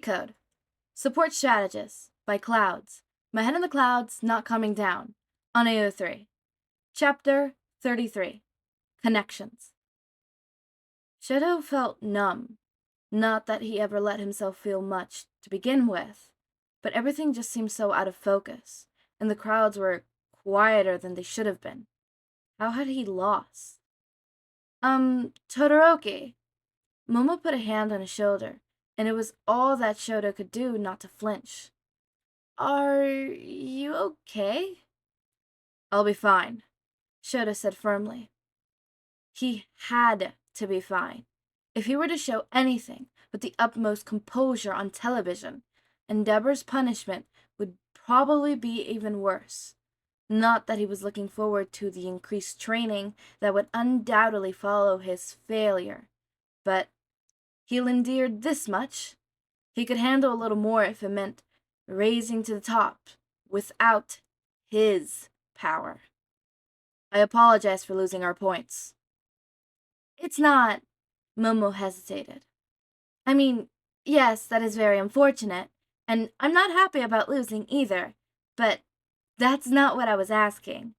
Code. Support Strategist by Clouds. My Head in the Clouds Not Coming Down. On AO3. Chapter 33. Connections. Shadow felt numb. Not that he ever let himself feel much to begin with, but everything just seemed so out of focus, and the crowds were quieter than they should have been. How had he lost? Todoroki. Momo put a hand on his shoulder, and it was all that Shoto could do not to flinch. Are you okay? I'll be fine, Shoto said firmly. He had to be fine. If he were to show anything but the utmost composure on television, Endeavor's punishment would probably be even worse. Not that he was looking forward to the increased training that would undoubtedly follow his failure, but he'll endure this much. He could handle a little more if it meant raising to the top without his power. I apologize for losing our points. It's not. Momo hesitated. I mean, yes, that is very unfortunate, and I'm not happy about losing either, but that's not what I was asking.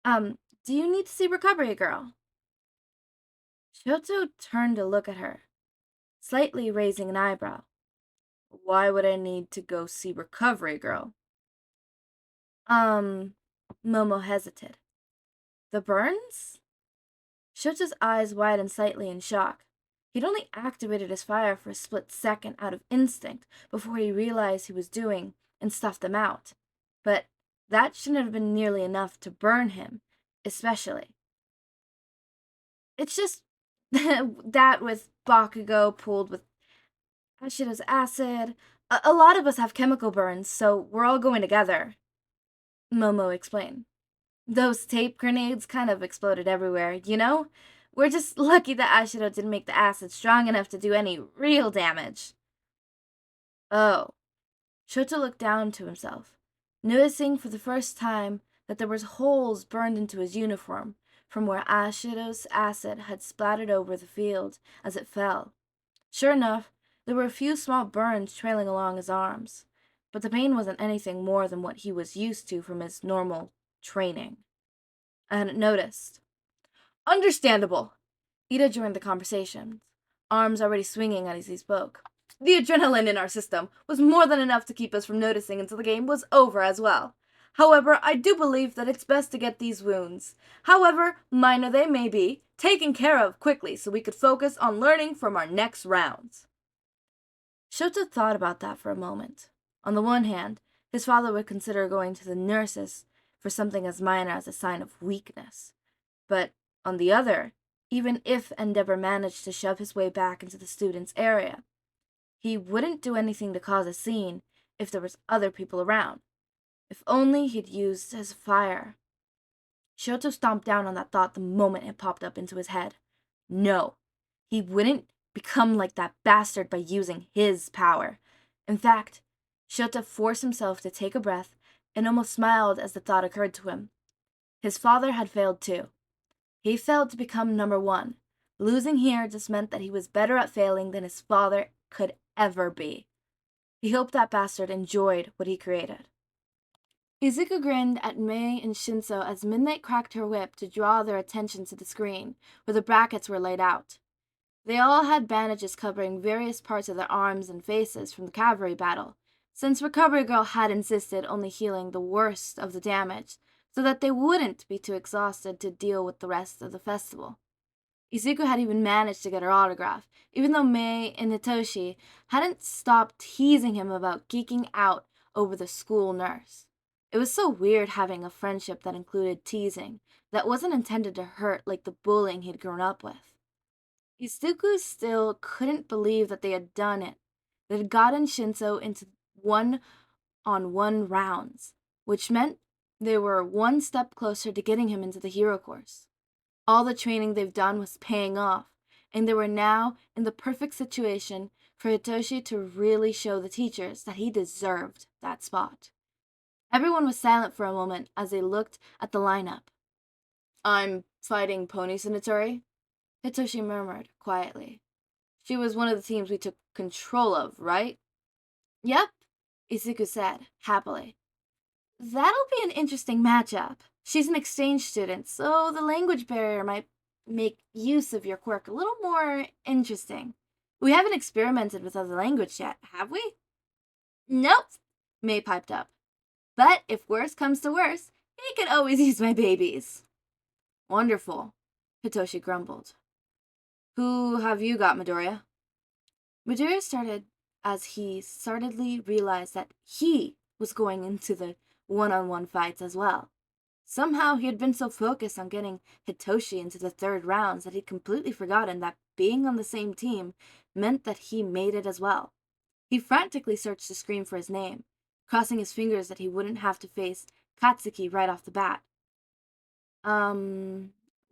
Do you need to see Recovery Girl? Shoto turned to look at her, slightly raising an eyebrow. Why would I need to go see Recovery Girl? Momo hesitated. The burns? Shoto's eyes widened slightly in shock. He'd only activated his fire for a split second out of instinct before he realized he was doing and stuffed them out. But that shouldn't have been nearly enough to burn him, especially. It's just that with Bakugo pulled with Ashido's acid, a lot of us have chemical burns, so we're all going together, Momo explained. Those tape grenades kind of exploded everywhere, you know? We're just lucky that Ashido didn't make the acid strong enough to do any real damage. Oh. Shoto looked down to himself, noticing for the first time that there was holes burned into his uniform from where Ashido's acid had splattered over the field as it fell. Sure enough, there were a few small burns trailing along his arms, but the pain wasn't anything more than what he was used to from his normal training. I hadn't noticed. Understandable. Ida joined the conversation, arms already swinging as he spoke. The adrenaline in our system was more than enough to keep us from noticing until the game was over as well. However, I do believe that it's best to get these wounds, however minor they may be, taken care of quickly so we could focus on learning from our next rounds. Shota thought about that for a moment. On the one hand, his father would consider going to the nurses for something as minor as a sign of weakness. But on the other, even if Endeavor managed to shove his way back into the students' area, he wouldn't do anything to cause a scene if there was other people around. If only he'd used his fire. Shoto stomped down on that thought the moment it popped up into his head. No, he wouldn't become like that bastard by using his power. In fact, Shota forced himself to take a breath and almost smiled as the thought occurred to him. His father had failed too. He failed to become number one. Losing here just meant that he was better at failing than his father could ever be. He hoped that bastard enjoyed what he created. Izuku grinned at Mei and Shinso as Midnight cracked her whip to draw their attention to the screen, where the brackets were laid out. They all had bandages covering various parts of their arms and faces from the cavalry battle, since Recovery Girl had insisted only healing the worst of the damage, so that they wouldn't be too exhausted to deal with the rest of the festival. Izuku had even managed to get her autograph, even though Mei and Hitoshi hadn't stopped teasing him about geeking out over the school nurse. It was so weird having a friendship that included teasing, that wasn't intended to hurt like the bullying he'd grown up with. Izuku still couldn't believe that they had done it. They had gotten Shinso into one-on-one rounds, which meant they were one step closer to getting him into the hero course. All the training they've done was paying off, and they were now in the perfect situation for Hitoshi to really show the teachers that he deserved that spot. Everyone was silent for a moment as they looked at the lineup. I'm fighting Pony Sinatori, Hitoshi murmured quietly. She was one of the teams we took control of, right? Yep, Izuku said, happily. That'll be an interesting matchup. She's an exchange student, so the language barrier might make use of your quirk a little more interesting. We haven't experimented with other language yet, have we? Nope, May piped up. But if worse comes to worse, he could always use my babies. Wonderful, Hitoshi grumbled. Who have you got, Midoriya? Midoriya started as he startedly realized that he was going into the one-on-one fights as well. Somehow he had been so focused on getting Hitoshi into the third rounds that he'd completely forgotten that being on the same team meant that he made it as well. He frantically searched the screen for his name, crossing his fingers that he wouldn't have to face Katsuki right off the bat.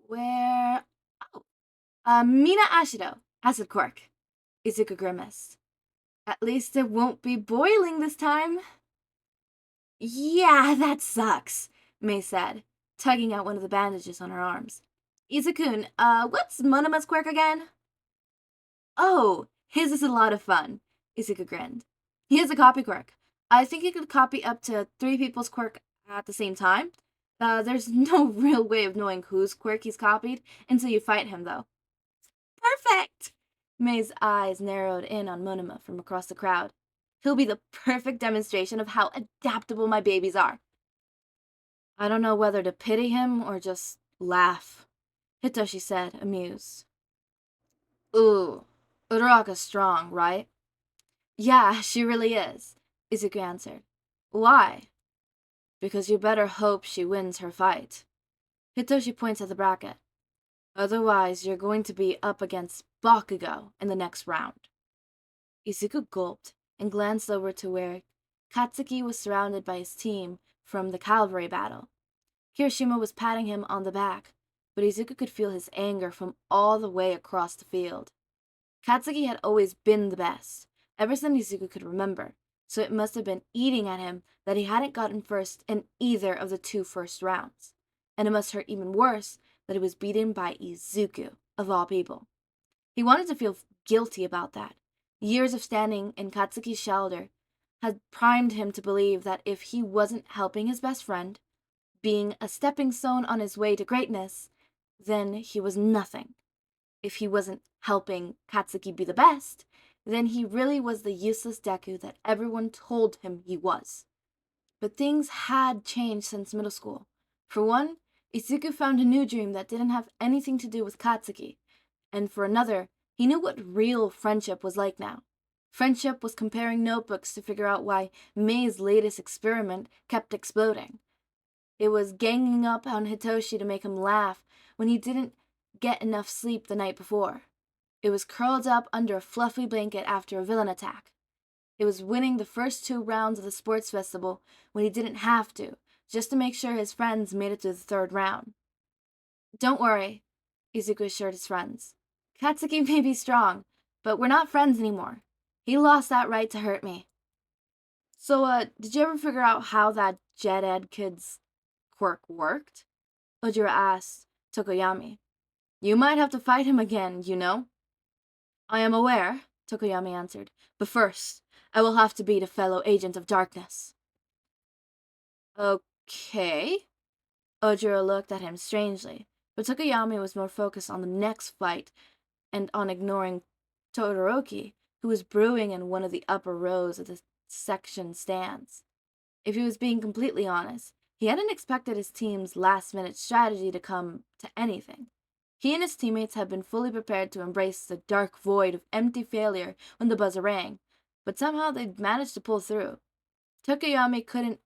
Where? Oh, Mina Ashido, Acid Quirk. Izuku grimaced. At least it won't be boiling this time. Yeah, that sucks, May said, tugging at one of the bandages on her arms. Izukun, what's Monoma's quirk again? Oh, his is a lot of fun, Izuku grinned. He has a copy quirk. I think he could copy up to 3 people's quirk at the same time. There's no real way of knowing whose quirk he's copied until you fight him, though. Perfect! May's eyes narrowed in on Monoma from across the crowd. He'll be the perfect demonstration of how adaptable my babies are. I don't know whether to pity him or just laugh, Hitoshi said, amused. Ooh, Uraraka's strong, right? Yeah, she really is, Izuku answered. Why? Because you better hope she wins her fight. Hitoshi points at the bracket. Otherwise, you're going to be up against Bakugo in the next round. Izuku gulped and glanced over to where Katsuki was surrounded by his team from the cavalry battle. Kirishima was patting him on the back, but Izuku could feel his anger from all the way across the field. Katsuki had always been the best, ever since Izuku could remember, so it must have been eating at him that he hadn't gotten first in either of the 2 first rounds. And it must hurt even worse that he was beaten by Izuku, of all people. He wanted to feel guilty about that. Years of standing in Katsuki's shoulder had primed him to believe that if he wasn't helping his best friend, being a stepping stone on his way to greatness, then he was nothing. If he wasn't helping Katsuki be the best, then he really was the useless Deku that everyone told him he was. But things had changed since middle school. For one, Izuku found a new dream that didn't have anything to do with Katsuki, and for another, he knew what real friendship was like now. Friendship was comparing notebooks to figure out why May's latest experiment kept exploding. It was ganging up on Hitoshi to make him laugh when he didn't get enough sleep the night before. It was curled up under a fluffy blanket after a villain attack. It was winning the first 2 rounds of the sports festival when he didn't have to, just to make sure his friends made it to the 3rd round. Don't worry, Izuku assured his friends. Katsuki may be strong, but we're not friends anymore. He lost that right to hurt me. So, did you ever figure out how that Jet Ed kid's quirk worked? Ojiro asked Tokoyami. You might have to fight him again, you know. I am aware, Tokoyami answered, but first, I will have to beat a fellow agent of darkness. Okay. Ojiro looked at him strangely, but Tokoyami was more focused on the next fight and on ignoring Todoroki, who was brewing in one of the upper rows of the section stands. If he was being completely honest, he hadn't expected his team's last-minute strategy to come to anything. He and his teammates had been fully prepared to embrace the dark void of empty failure when the buzzer rang, but somehow they'd managed to pull through. Tokoyami couldn't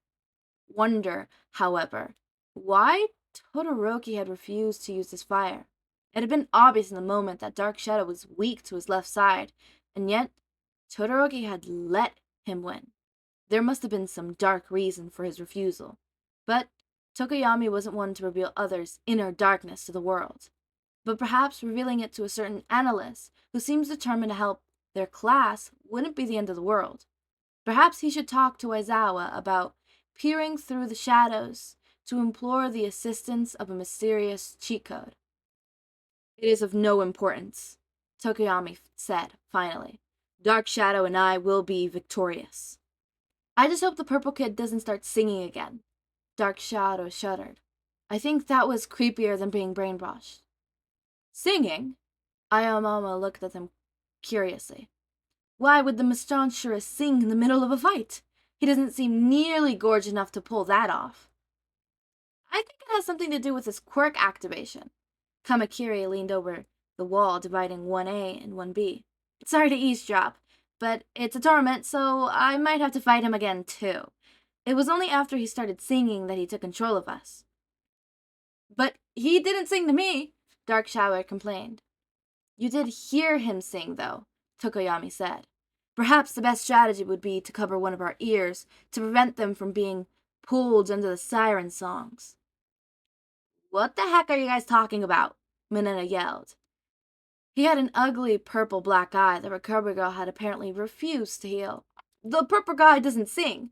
wonder, however, why Todoroki had refused to use his fire. It had been obvious in the moment that Dark Shadow was weak to his left side, and yet Todoroki had let him win. There must have been some dark reason for his refusal. But Tokoyami wasn't one to reveal others' inner darkness to the world. But perhaps revealing it to a certain analyst who seems determined to help their class wouldn't be the end of the world. Perhaps he should talk to Aizawa about peering through the shadows to implore the assistance of a mysterious cheat code. It is of no importance, Tokoyami said, finally. Dark Shadow and I will be victorious. I just hope the purple kid doesn't start singing again. Dark Shadow shuddered. I think that was creepier than being brainwashed. Singing? Ayamama looked at them curiously. Why would the Mastrancerous sing in the middle of a fight? He doesn't seem nearly gorgeous enough to pull that off. I think it has something to do with his quirk activation. Kamakiri leaned over the wall dividing 1A and 1B. Sorry to eavesdrop, but it's a tournament, so I might have to fight him again too. It was only after he started singing that he took control of us. But he didn't sing to me, Dark Shadow complained. You did hear him sing, though, Tokoyami said. Perhaps the best strategy would be to cover one of our ears to prevent them from being pulled into the siren songs. What the heck are you guys talking about? Mineta yelled. He had an ugly purple-black eye that Recovery Girl had apparently refused to heal. The purple guy doesn't sing,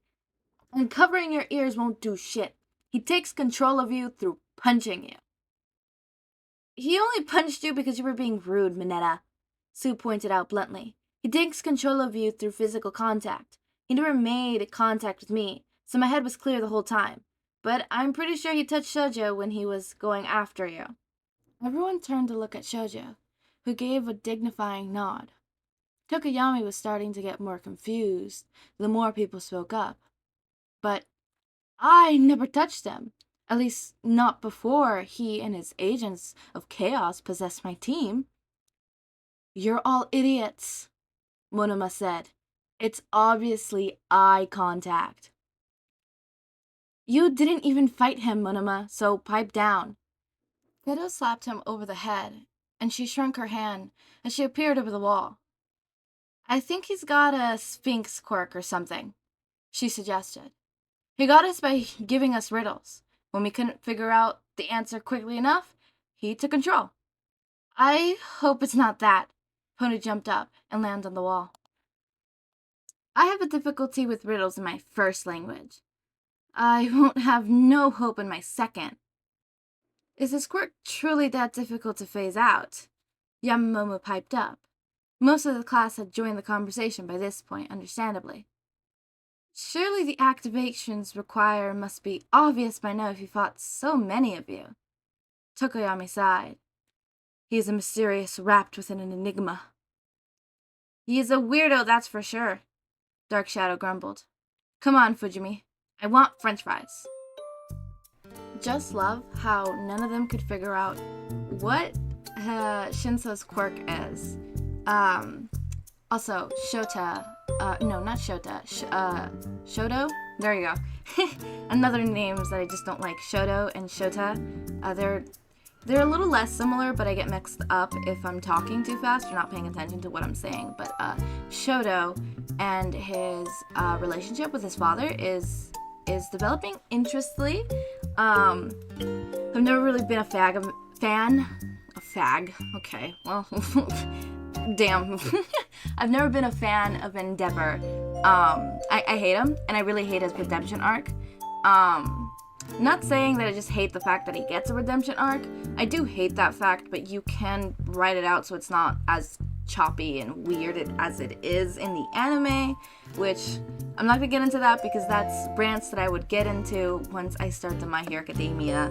and covering your ears won't do shit. He takes control of you through punching you. He only punched you because you were being rude, Mineta, Sue pointed out bluntly. He takes control of you through physical contact. He never made contact with me, so my head was clear the whole time. But I'm pretty sure he touched Shoujo when he was going after you. Everyone turned to look at Shoujo, who gave a dignifying nod. Tokoyami was starting to get more confused the more people spoke up. But I never touched him. At least not before he and his agents of chaos possessed my team. You're all idiots, Monoma said. It's obviously eye contact. You didn't even fight him, Monoma, so pipe down. Geto slapped him over the head, and she shrunk her hand as she appeared over the wall. I think he's got a sphinx quirk or something, she suggested. He got us by giving us riddles. When we couldn't figure out the answer quickly enough, he took control. I hope it's not that. Pony jumped up and landed on the wall. I have a difficulty with riddles in my first language. I won't have no hope in my second. Is this quirk truly that difficult to phase out? Yamamomo piped up. Most of the class had joined the conversation by this point, understandably. Surely the activations required must be obvious by now if you fought so many of you. Tokoyami sighed. He is a mysterious wrapped within an enigma. He is a weirdo, that's for sure, Dark Shadow grumbled. Come on, Fujimi. I want french fries. Just love how none of them could figure out what Shinso's quirk is. Also, Shota, no, not Shota, Shoto? There you go. Another names that I just don't like, Shoto and Shota. They're a little less similar, but I get mixed up if I'm talking too fast or not paying attention to what I'm saying. But Shoto and his relationship with his father is developing interestingly. I've never really been a fan. A fag. Okay, well, damn. I've never been a fan of Endeavor. I hate him, and I really hate his redemption arc. Not saying that I just hate the fact that he gets a redemption arc. I do hate that fact, but you can write it out so it's not as choppy and weird as it is in the anime, which I'm not going to get into that because that's brands that I would get into once I start the My Hero Academia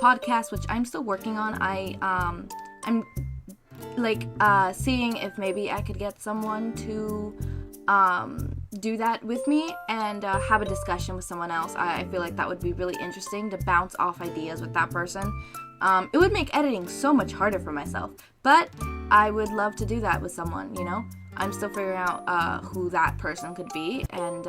podcast, which I'm still working on. I'm like seeing if maybe I could get someone to do that with me and have a discussion with someone else. I feel like that would be really interesting to bounce off ideas with that person. It would make editing so much harder for myself, but I would love to do that with someone, you know? I'm still figuring out who that person could be and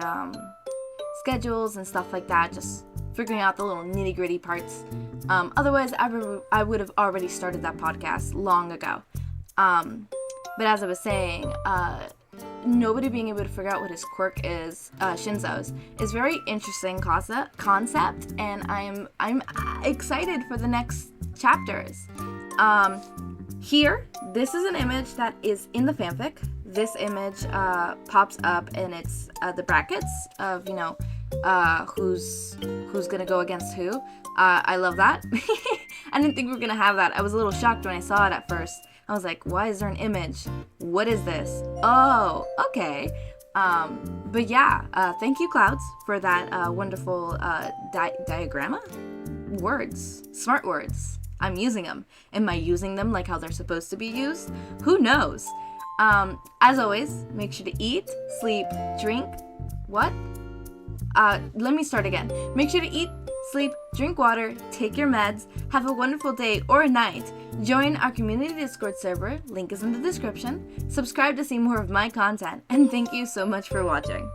schedules and stuff like that, just figuring out the little nitty-gritty parts. Otherwise, I would have already started that podcast long ago. But as I was saying, nobody being able to figure out what his quirk is, Shinso's, is very interesting concept, and I'm excited for the next chapters. Here, this is an image that is in the fanfic. This image pops up, and it's the brackets of, you know, who's gonna go against who. I love that. I didn't think we were gonna have that. I was a little shocked when I saw it at first. I was like, why is there an image? What is this? Oh, okay. But yeah, thank you, Clouds, for that wonderful diagramma? Words. Smart words. I'm using them. Am I using them like how they're supposed to be used? Who knows? As always, make sure to eat, sleep, drink. What? Let me start again. Make sure to eat, sleep, drink water, take your meds, have a wonderful day or night. Join our community Discord server, link is in the description. Subscribe to see more of my content, and thank you so much for watching.